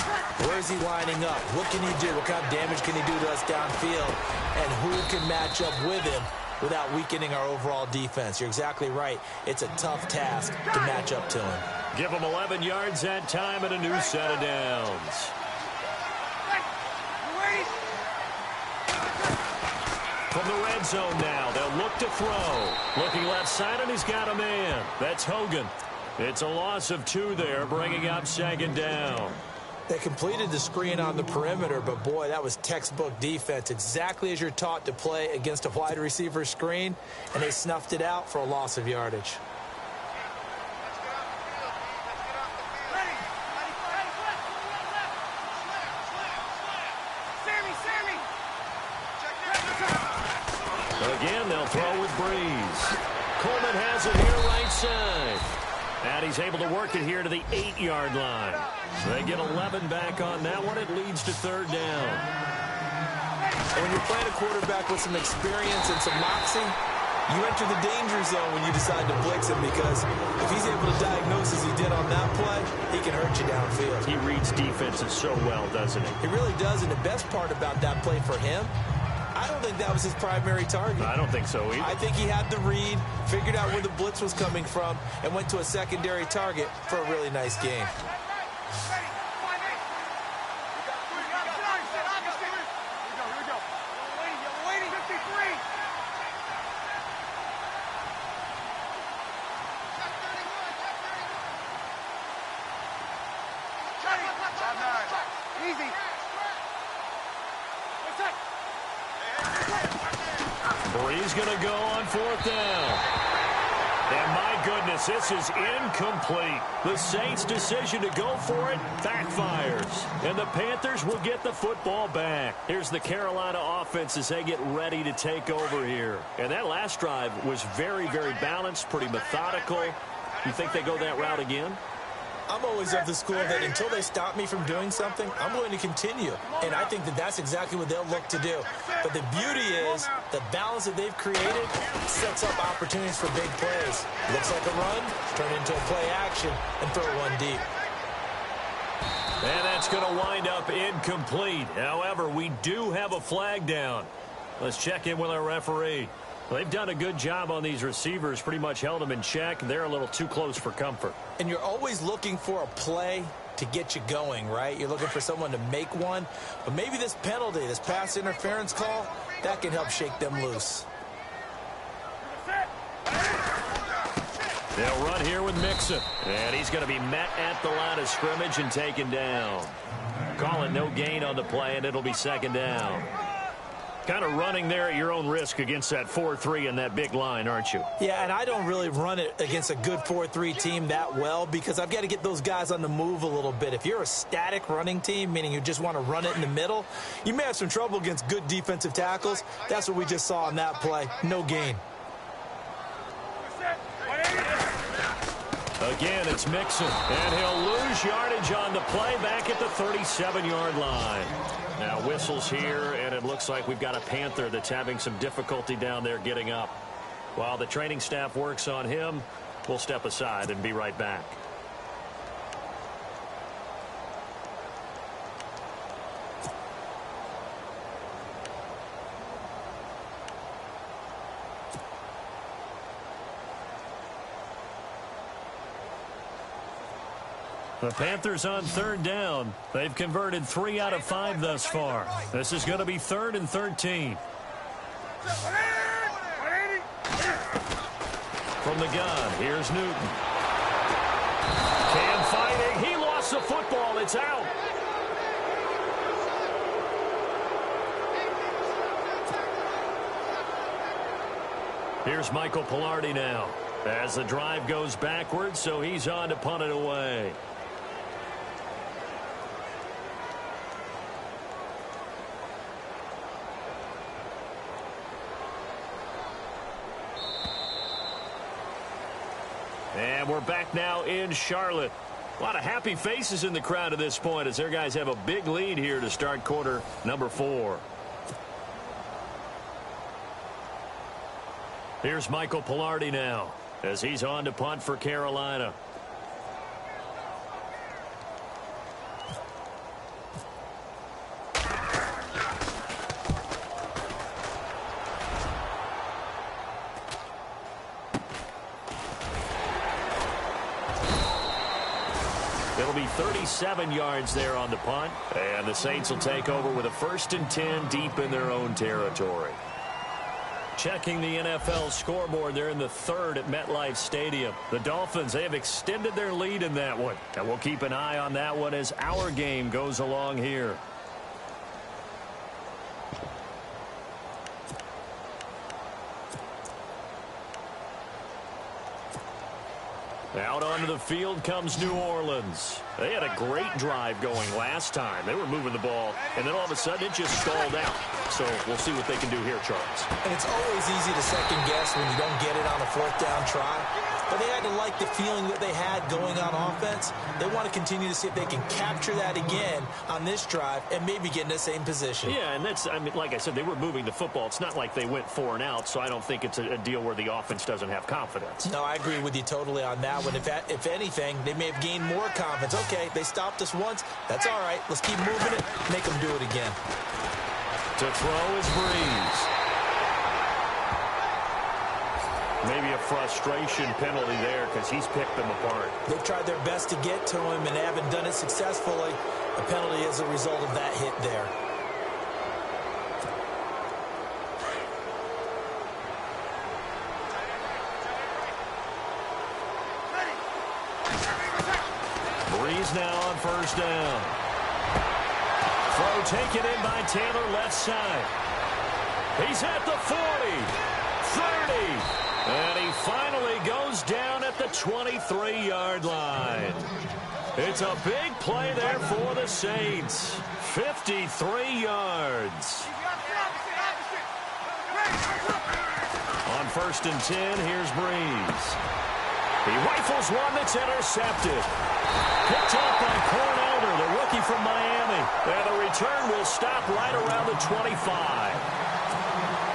Where is he lining up? What can he do? What kind of damage can he do to us downfield? And who can match up with him without weakening our overall defense? You're exactly right. It's a tough task to match up to him. Give him 11 yards that time and a new set of downs. From the red zone now, they'll look to throw. Looking left side, and he's got a man. That's Hogan. It's a loss of 2 there, bringing up second down. They completed the screen on the perimeter, but boy, that was textbook defense, exactly as you're taught to play against a wide receiver screen, and they snuffed it out for a loss of yardage. Again, they'll throw with Breeze. Coleman has it here right side. And he's able to work it here to the 8-yard line. So they get 11 back on that one. It leads to third down. And when you're playing a quarterback with some experience and some moxie, you enter the danger zone when you decide to blitz him, because if he's able to diagnose as he did on that play, he can hurt you downfield. He reads defenses so well, doesn't he? He really does, and the best part about that play for him, I don't think that was his primary target. I don't think so either. I think he had the read, figured out where the blitz was coming from, and went to a secondary target for a really nice game. He's going to go on 4th down. And my goodness, this is incomplete. The Saints' decision to go for it backfires. And the Panthers will get the football back. Here's the Carolina offense as they get ready to take over here. And that last drive was very, very balanced, pretty methodical. You think they go that route again? I'm always of the school that until they stop me from doing something, I'm going to continue. And I think that that's exactly what they'll look to do. But the beauty is the balance that they've created sets up opportunities for big plays. Looks like a run, turn into a play action, and throw one deep. And that's going to wind up incomplete. However, we do have a flag down. Let's check in with our referee. Well, they've done a good job on these receivers, pretty much held them in check. They're a little too close for comfort. And you're always looking for a play to get you going, right? You're looking for someone to make one. But maybe this penalty, this pass interference call, that can help shake them loose. They'll run here with Mixon. And he's going to be met at the line of scrimmage and taken down. Call it no gain on the play, and it'll be second down. Kind of running there at your own risk against that 4-3 and that big line, aren't you? Yeah, and I don't really run it against a good 4-3 team that well because I've got to get those guys on the move a little bit. If you're a static running team, meaning you just want to run it in the middle, you may have some trouble against good defensive tackles. That's what we just saw on that play. No gain. Again, it's Mixon, and he'll lose yardage on the play back at the 37-yard line. Now whistles here, and it looks like we've got a Panther that's having some difficulty down there getting up. While the training staff works on him, we'll step aside and be right back. The Panthers on third down. They've converted 3 out of 5 thus far. This is going to be 3rd and 13. From the gun, here's Newton. Cam fighting. He lost the football. It's out. Here's Michael Pilardi now. As the drive goes backwards, so he's on to punt it away. And we're back now in Charlotte. A lot of happy faces in the crowd at this point as their guys have a big lead here to start quarter number 4. Here's Michael Pilardi now as he's on to punt for Carolina. It'll be 37 yards there on the punt, and the Saints will take over with a 1st and 10 deep in their own territory. Checking the NFL scoreboard, they're in the 3rd at MetLife Stadium. The Dolphins, they have extended their lead in that one. And we'll keep an eye on that one as our game goes along here. Out onto the field comes New Orleans. They had a great drive going last time. They were moving the ball, and then all of a sudden it just stalled out. So we'll see what they can do here, Charles. And it's always easy to second guess when you don't get it on a 4th down try. But they had to like the feeling that they had going on offense. They want to continue to see if they can capture that again on this drive and maybe get in the same position. Yeah, and that's, I mean, like I said, they were moving the football. It's not like they went 4 and out, so I don't think it's a deal where the offense doesn't have confidence. No, I agree with you totally on that one. If anything, they may have gained more confidence. Okay, they stopped us once. That's all right. Let's keep moving it. Make them do it again. To throw is Breeze. Maybe a frustration penalty there because he's picked them apart. They've tried their best to get to him and haven't done it successfully. A penalty is a result of that hit there. Breeze now on 1st down. Throw taken in by Taylor left side. He's at the 40, 30. And he finally goes down at the 23-yard line. It's a big play there for the Saints. 53 yards. On 1st and 10, here's Breeze. He rifles one that's intercepted. Picked up by Cornelder, the rookie from Miami. And the return will stop right around the 25.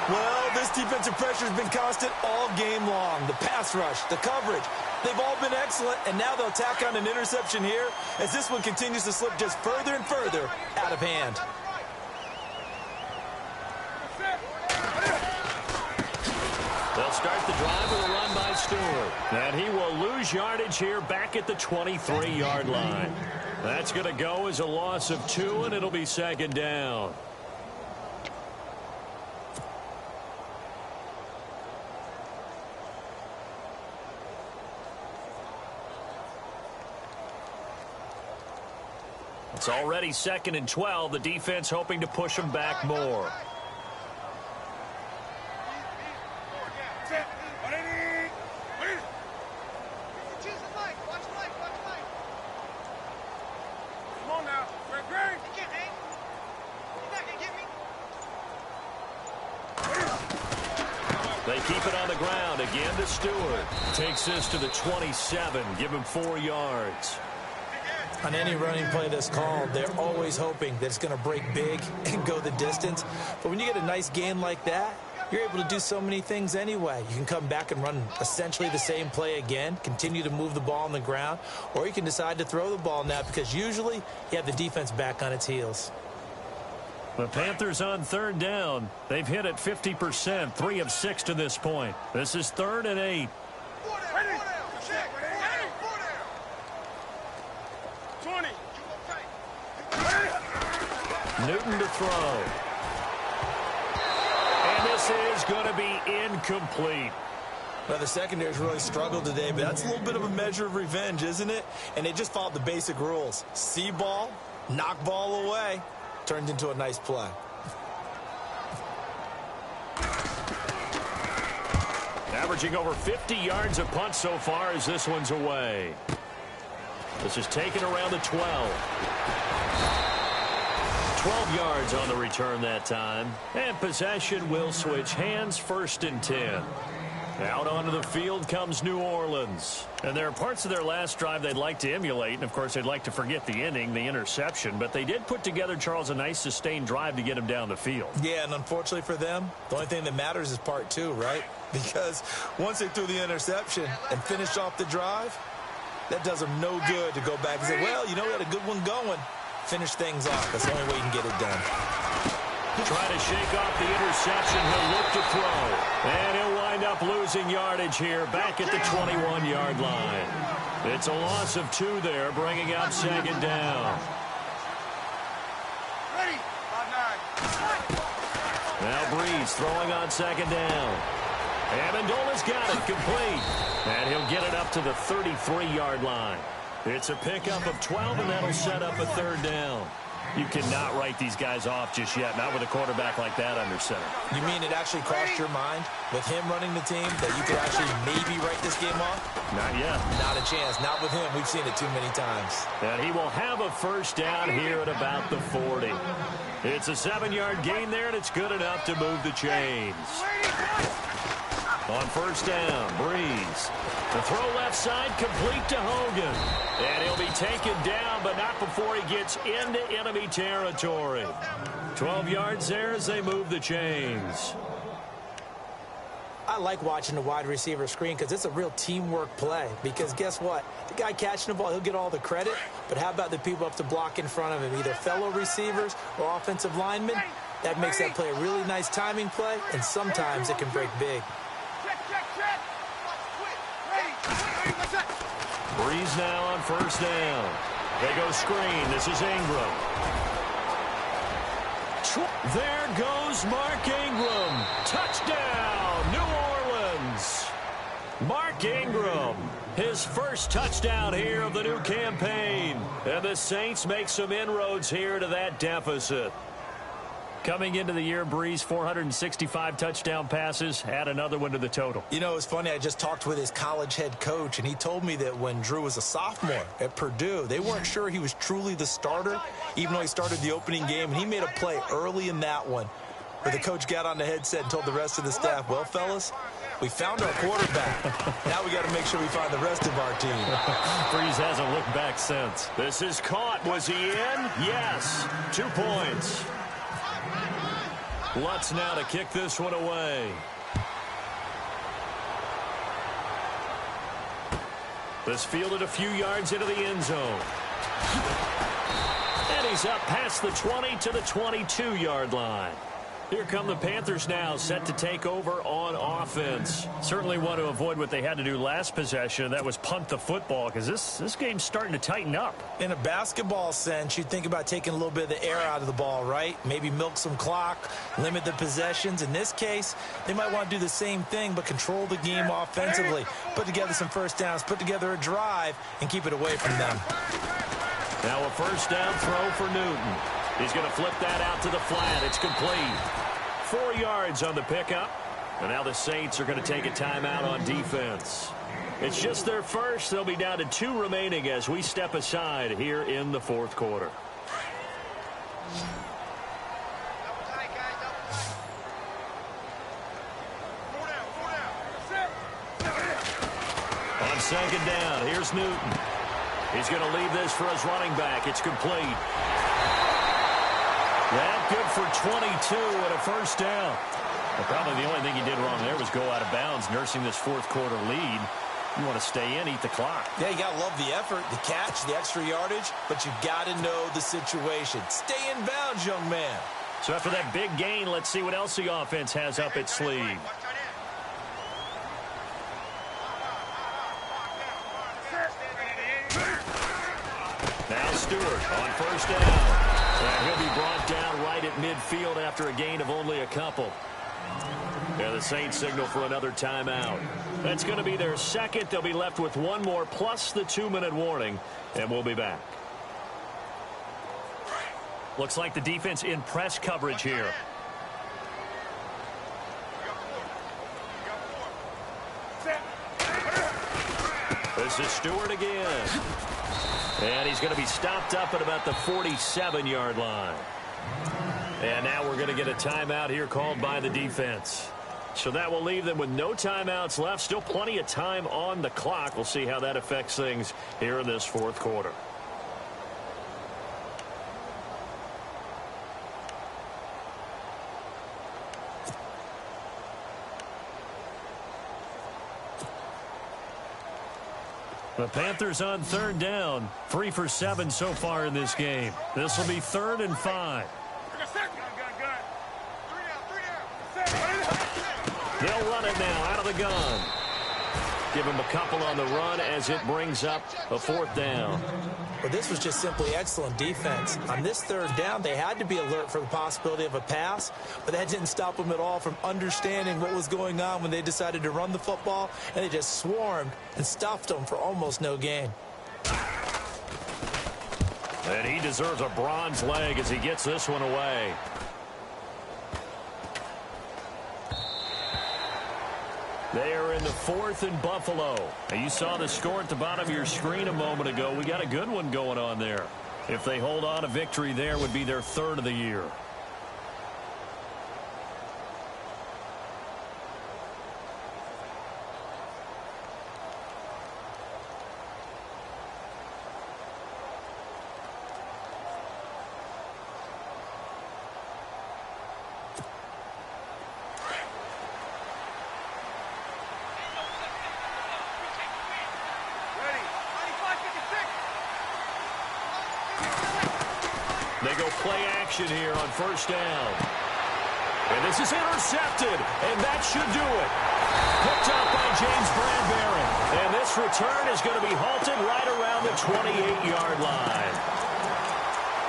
Well, this defensive pressure has been constant all game long. The pass rush, the coverage, they've all been excellent, and now they'll tack on an interception here as this one continues to slip just further and further out of hand. They'll start the drive with a run by Stewart. And he will lose yardage here back at the 23-yard line. That's going to go as a loss of 2, and it'll be 2nd down. It's already 2nd and 12. The defense hoping to push them back more. They keep it on the ground again to Stewart. Takes this to the 27. Give him 4 yards. On any running play that's called, they're always hoping that it's going to break big and go the distance. But when you get a nice gain like that, you're able to do so many things anyway. You can come back and run essentially the same play again, continue to move the ball on the ground, or you can decide to throw the ball now because usually you have the defense back on its heels. The Panthers on 3rd down. They've hit it 50%, 3 of 6 to this point. This is 3rd and 8. Newton to throw. And this is going to be incomplete. Well, the secondary's really struggled today, but that's a little bit of a measure of revenge, isn't it? And they just followed the basic rules. See ball, knock ball away, turned into a nice play. Averaging over 50 yards a punt so far as this one's away. This is taken around the 12. 12 yards on the return that time. And possession will switch hands, 1st and 10. Out onto the field comes New Orleans. And there are parts of their last drive they'd like to emulate. And, of course, they'd like to forget the inning, the interception. But they did put together, Charles, a nice sustained drive to get him down the field. Yeah, and unfortunately for them, the only thing that matters is part 2, right? Because once they threw the interception and finished off the drive, that does them no good to go back and say, well, you know, we had a good one going. Finish things off. That's the only way you can get it done. Try to shake off the interception. He'll look to throw. And he'll wind up losing yardage here back at the 21-yard line. It's a loss of 2 there, bringing up 2nd down. Ready. 5-9. Now Breeze throwing on 2nd down. Amendola's got it complete. And he'll get it up to the 33-yard line. It's a pickup of 12, and that'll set up a 3rd down. You cannot write these guys off just yet, not with a quarterback like that under center. You mean it actually crossed your mind with him running the team that you could actually maybe write this game off? Not yet. Not a chance. Not with him. We've seen it too many times. And he will have a 1st down here at about the 40. It's a 7-yard gain there, and it's good enough to move the chains. On 1st down, Breeze. The throw left side, complete to Hogan. And he'll be taken down, but not before he gets into enemy territory. 12 yards there as they move the chains. I like watching the wide receiver screen because it's a real teamwork play. Because guess what? The guy catching the ball, he'll get all the credit. But how about the people up to block in front of him, either fellow receivers or offensive linemen? That makes that play a really nice timing play, and sometimes it can break big. Breeze now on 1st down. They go screen. This is Ingram. There goes Mark Ingram. Touchdown, New Orleans. Mark Ingram, his 1st touchdown here of the new campaign. And the Saints make some inroads here to that deficit. Coming into the year, Breeze, 465 touchdown passes. Add another one to the total. You know, it's funny. I just talked with his college head coach, and he told me that when Drew was a sophomore at Purdue, they weren't sure he was truly the starter, even though he started the opening game, and he made a play early in that one where the coach got on the headset and told the rest of the staff, well, fellas, we found our quarterback. Now we got to make sure we find the rest of our team. Breeze hasn't looked back since. This is caught. Was he in? Yes. 2 points. Lutz now to kick this one away. This fielded a few yards into the end zone. And he's up past the 20 to the 22-yard line. Here come the Panthers now, set to take over on offense. Certainly want to avoid what they had to do last possession. That was punt the football, because this game's starting to tighten up. In a basketball sense, you think about taking a little bit of the air out of the ball, right? Maybe milk some clock, limit the possessions. In this case, they might want to do the same thing, but control the game offensively. Put together some 1st downs, put together a drive, and keep it away from them. Now a 1st down throw for Newton. He's going to flip that out to the flat. It's complete. 4 yards on the pickup. And now the Saints are going to take a timeout on defense. It's just their 1st. They'll be down to 2 remaining as we step aside here in the 4th quarter. On 2nd down, here's Newton. He's going to leave this for his running back. It's complete. That good for 22 and a 1st down. Well, probably the only thing he did wrong there was go out of bounds, nursing this 4th quarter lead. You want to stay in, eat the clock. Yeah, you got to love the effort, the catch, the extra yardage, but you got to know the situation. Stay in bounds, young man. So after that big gain, let's see what else the offense has up its sleeve. Now Stewart on first down. And he'll be brought down right at midfield after a gain of only a couple. And the Saints signal for another timeout. That's going to be their second. They'll be left with one more plus the 2-minute warning. And we'll be back. Looks like the defense in press coverage here. This is Stewart again. And he's going to be stopped up at about the 47-yard line. And now we're going to get a timeout here called by the defense. So that will leave them with no timeouts left. Still plenty of time on the clock. We'll see how that affects things here in this fourth quarter. The Panthers on third down. 3 for 7 so far in this game. This will be 3rd and 5. They'll run it now out of the gun. Give him a couple on the run as it brings up a 4th down. Well, this was just simply excellent defense. On this 3rd down, they had to be alert for the possibility of a pass, but that didn't stop them at all from understanding what was going on when they decided to run the football, and they just swarmed and stuffed them for almost no gain. And he deserves a bronze leg as he gets this one away. They are in the 4th and Buffalo. Now, you saw the score at the bottom of your screen a moment ago. We got a good one going on there. If they hold on, a victory there would be their 3rd of the year. They go play action here on first down. And this is intercepted, and that should do it. Picked up by James Bradbury. And this return is going to be halted right around the 28-yard line.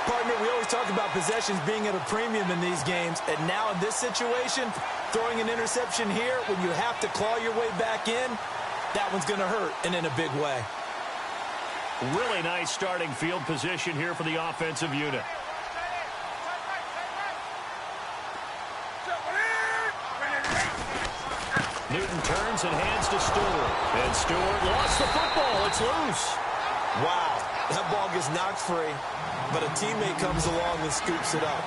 Partner, we always talk about possessions being at a premium in these games, and now in this situation, throwing an interception here when you have to claw your way back in, that one's going to hurt, and in a big way. Really nice starting field position here for the offensive unit. Newton turns and hands to Stewart. And Stewart lost the football. It's loose. Wow, that ball gets knocked free, but a teammate comes along and scoops it up.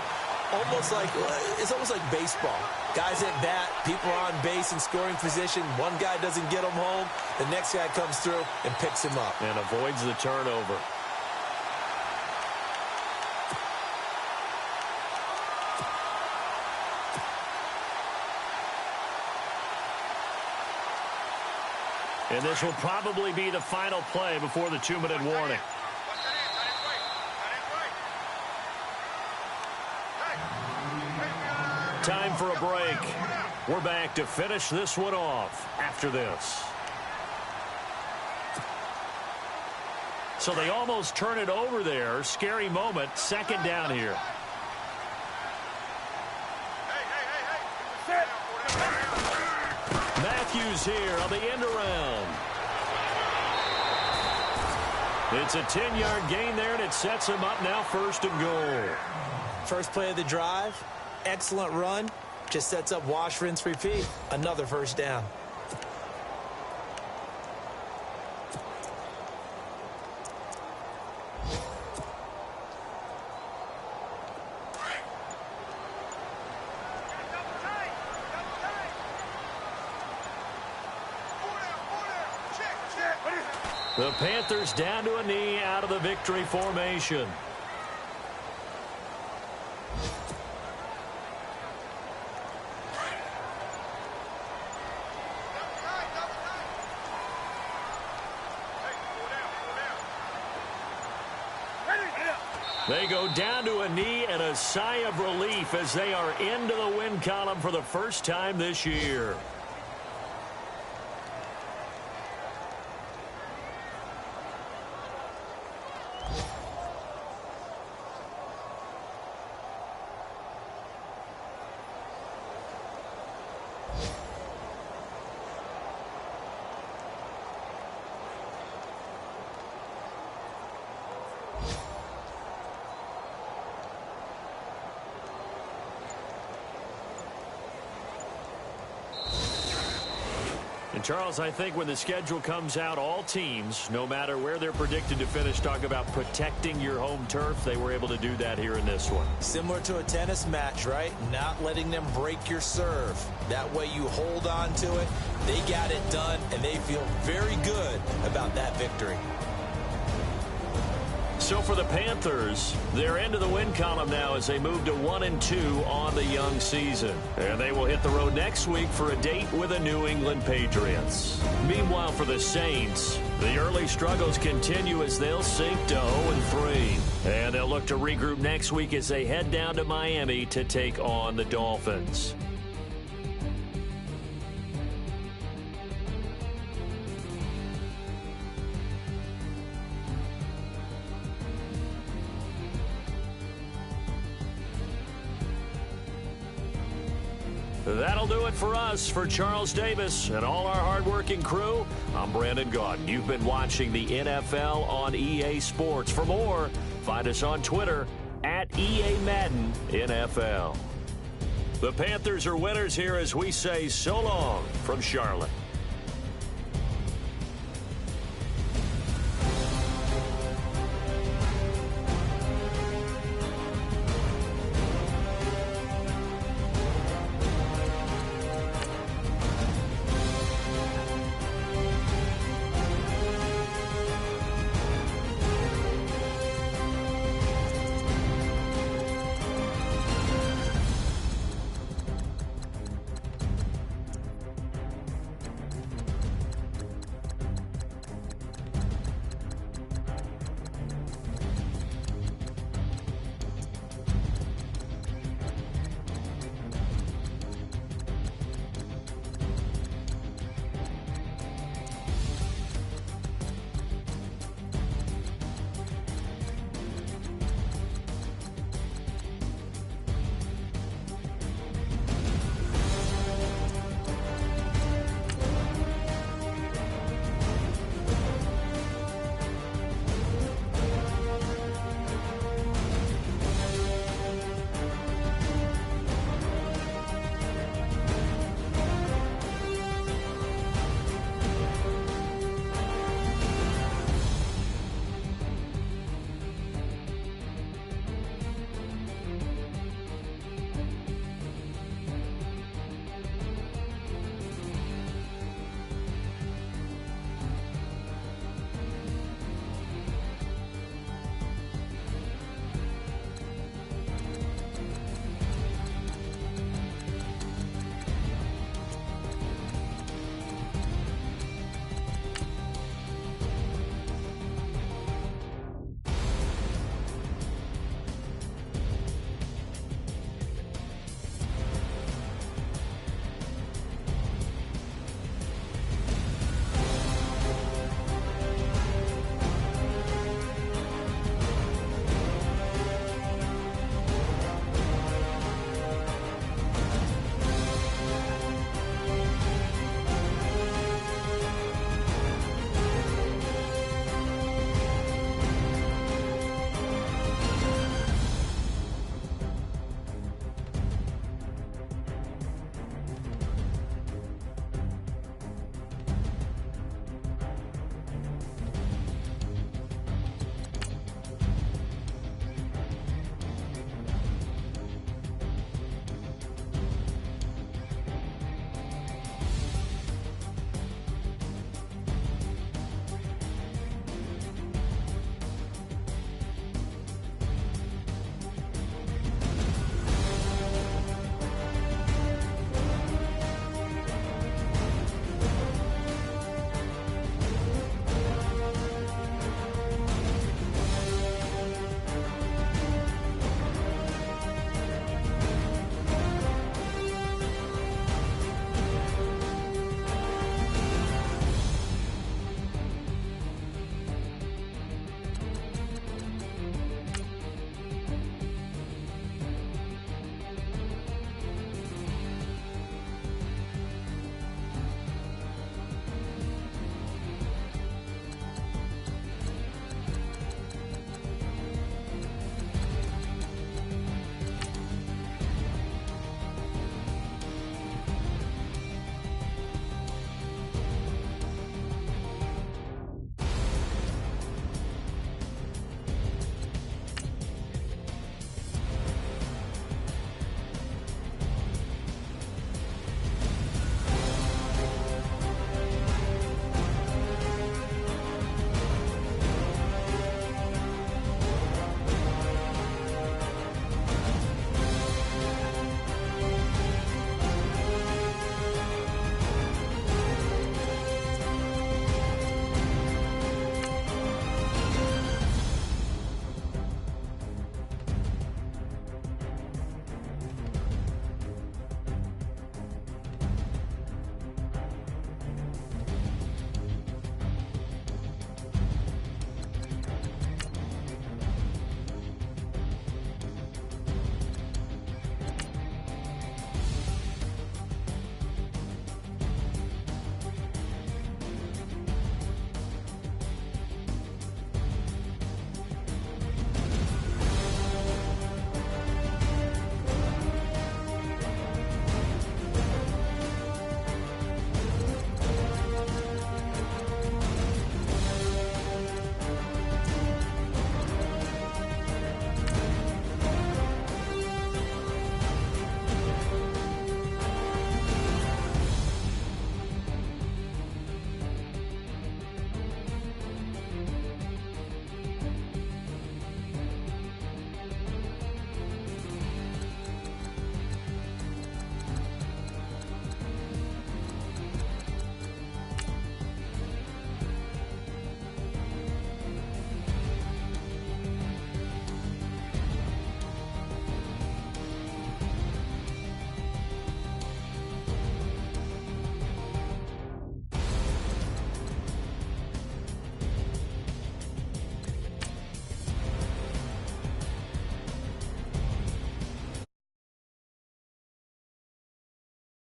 It's almost like baseball. Guys at bat, people are on base in scoring position. One guy doesn't get him home. The next guy comes through and picks him up. And avoids the turnover. And this will probably be the final play before the 2-minute warning. Time for a break. We're back to finish this one off after this. So they almost turn it over there. Scary moment. 2nd down here. Matthews here on the end around. It's a 10-yard gain there, and it sets him up now 1st and goal. First play of the drive. Excellent run. Just sets up wash, rinse, repeat. Another 1st down. The Panthers down to a knee out of the victory formation. They go down to a knee and a sigh of relief as they are into the win column for the first time this year. And, Charles, I think when the schedule comes out, all teams, no matter where they're predicted to finish, talk about protecting your home turf. They were able to do that here in this one. Similar to a tennis match, right? Not letting them break your serve. That way you hold on to it. They got it done, and they feel very good about that victory. So for the Panthers, they're into the win column now as they move to 1-2 on the young season. And they will hit the road next week for a date with the New England Patriots. Meanwhile, for the Saints, the early struggles continue as they'll sink to 0-3. And they'll look to regroup next week as they head down to Miami to take on the Dolphins. That'll do it for us. For Charles Davis and all our hardworking crew, I'm Brandon Gaudin. You've been watching the NFL on EA Sports. For more, find us on Twitter at EA Madden NFL. The Panthers are winners here as we say so long from Charlotte.